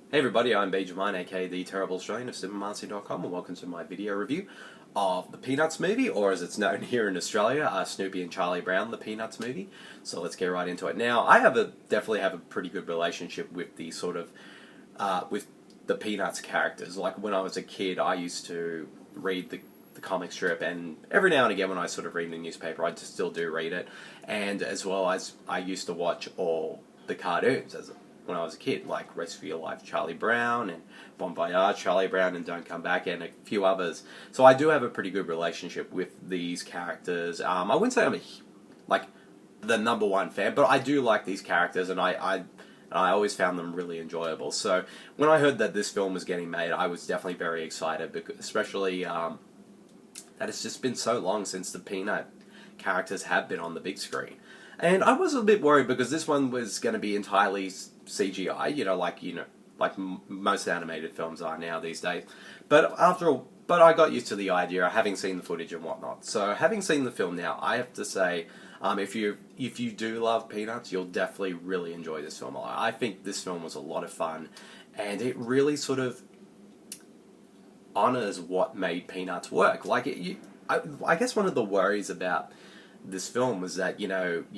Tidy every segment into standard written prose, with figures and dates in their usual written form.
Hey everybody, I'm Benjamin, aka the Terrible Australian of Supermarcy.com, and welcome to my video review of the Peanuts movie, or as it's known here in Australia, Snoopy and Charlie Brown, the Peanuts movie. So let's get right into it. Now, I definitely have a pretty good relationship with the with the Peanuts characters. Like when I was a kid, I used to read the comic strip, and every now and again when I sort of read the newspaper, I just still do read it, and as well as I used to watch all the cartoons when I was a kid, like Rest for Your Life Charlie Brown and Bon Voyage Charlie Brown and Don't Come Back and a few others. So I do have a pretty good relationship with these characters. I wouldn't say I'm like the number one fan, but I do like these characters, and I always found them really enjoyable. So when I heard that this film was getting made, I was definitely very excited, because especially that it's just been so long since the Peanut characters have been on the big screen. And I was a bit worried because this one was going to be entirely CGI, like most animated films are now these days. But I got used to the idea, having seen the footage and whatnot. So having seen the film now, I have to say, if you do love Peanuts, you'll definitely really enjoy this film a lot. I think this film was a lot of fun, and it really sort of honors what made Peanuts work. I guess one of the worries about this film was that, you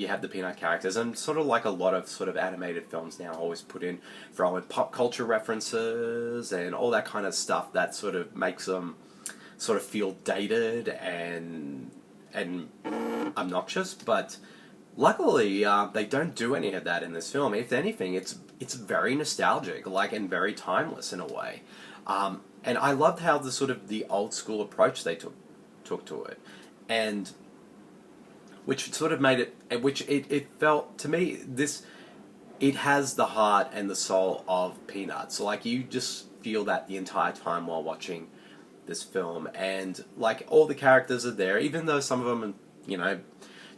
have the Peanut characters, and sort of like a lot of sort of animated films now always throw in pop culture references and all that kind of stuff that sort of makes them sort of feel dated and obnoxious. But luckily, they don't do any of that in this film. If anything, it's very nostalgic, and very timeless in a way. And I loved how the old school approach they took to it, and which sort of made it, it felt to me, it has the heart and the soul of Peanuts. You just feel that the entire time while watching this film, and all the characters are there, even though some of them,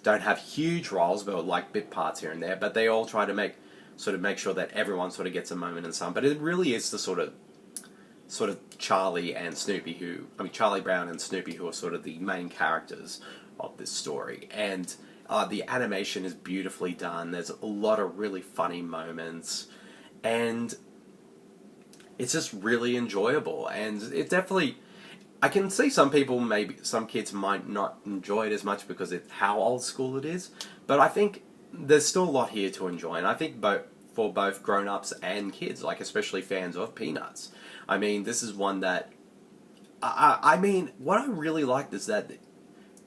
don't have huge roles, but bit parts here and there. But they all try to make sure that everyone sort of gets a moment in some. But it really is the sort of Charlie Brown and Snoopy, who are sort of the main characters of this story. And the animation is beautifully done. There's a lot of really funny moments, and it's just really enjoyable. And it definitely, I can see some kids might not enjoy it as much because of how old school it is, but I think there's still a lot here to enjoy, and I think for both grown-ups and kids, especially fans of Peanuts. I mean, this is one that, what I really liked is that,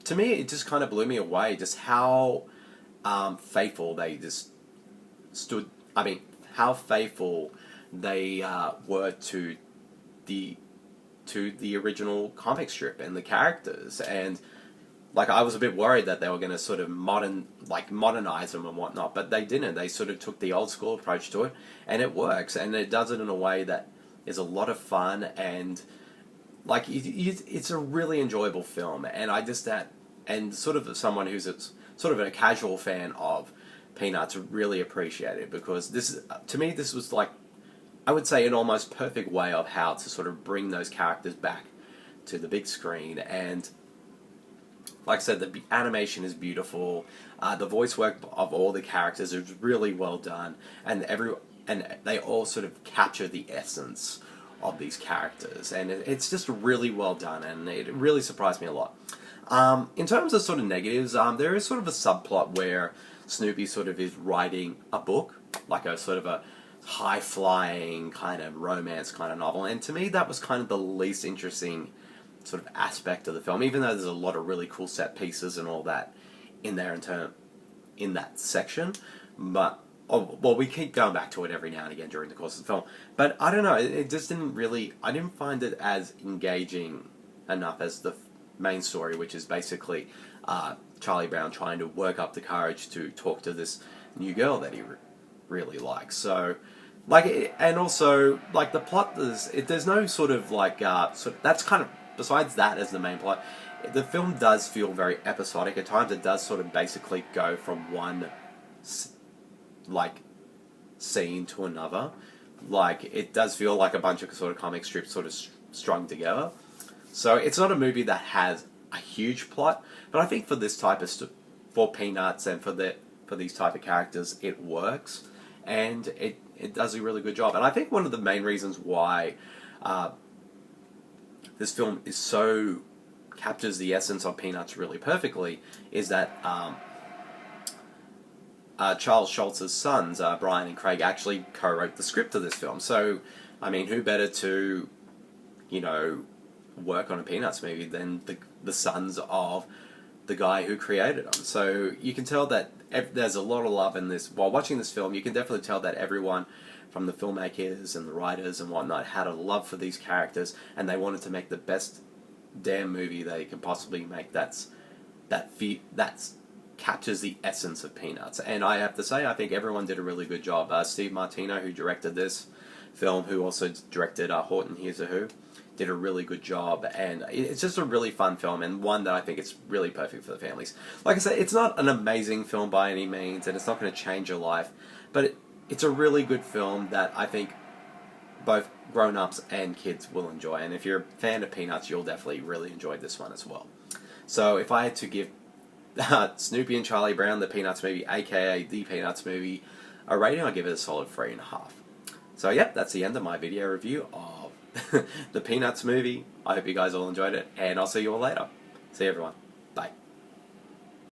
to me, it just kind of blew me away, just how faithful they just stood. How faithful they were to the original comic strip and the characters. And I was a bit worried that they were going to sort of modernize them and whatnot, but they didn't. They sort of took the old school approach to it, and it works, and it does it in a way that is a lot of fun, and it's a really enjoyable film. And sort of someone who's sort of a casual fan of Peanuts really appreciate it, because to me this was I would say an almost perfect way of how to sort of bring those characters back to the big screen. And like I said, the animation is beautiful. The voice work of all the characters is really well done, and they all sort of capture the essence of these characters, and it's just really well done, and it really surprised me a lot. In terms of sort of negatives, there is sort of a subplot where Snoopy sort of is writing a book, a sort of a high-flying kind of romance kind of novel, and to me that was kind of the least interesting sort of aspect of the film, even though there's a lot of really cool set pieces and all that in there in that section. But we keep going back to it every now and again during the course of the film. But I don't know, it just I didn't find it as engaging enough as the main story, which is basically Charlie Brown trying to work up the courage to talk to this new girl that he really likes. So, and also, the plot, there's no sort of that's kind of, besides that as the main plot, the film does feel very episodic at times. It does sort of basically go from one scene to another. It does feel like a bunch of sort of comic strips sort of strung together. So it's not a movie that has a huge plot, but I think for this type of for Peanuts and for these type of characters, it works. And it does a really good job. And I think one of the main reasons why this film is so captures the essence of Peanuts really perfectly is that Charles Schulz's sons, Brian and Craig, actually co-wrote the script of this film. So, I mean, who better to, you know, work on a Peanuts movie than the sons of the guy who created them? So you can tell that there's a lot of love in this. While watching this film, you can definitely tell that everyone, from the filmmakers and the writers and whatnot, had a love for these characters, and they wanted to make the best damn movie they could possibly make that's captures the essence of Peanuts. And I have to say, I think everyone did a really good job. Steve Martino, who directed this film, who also directed Horton Hears a Who, did a really good job, and it's just a really fun film, and one that I think it's really perfect for the families. Like I said, it's not an amazing film by any means, and it's not going to change your life, but it's a really good film that I think both grown-ups and kids will enjoy, and if you're a fan of Peanuts, you'll definitely really enjoy this one as well. So if I had to give Snoopy and Charlie Brown, the Peanuts movie, aka the Peanuts movie, a rating, I'll give it a solid 3.5. So yep, that's the end of my video review of the Peanuts movie. I hope you guys all enjoyed it, and I'll see you all later. See you, everyone.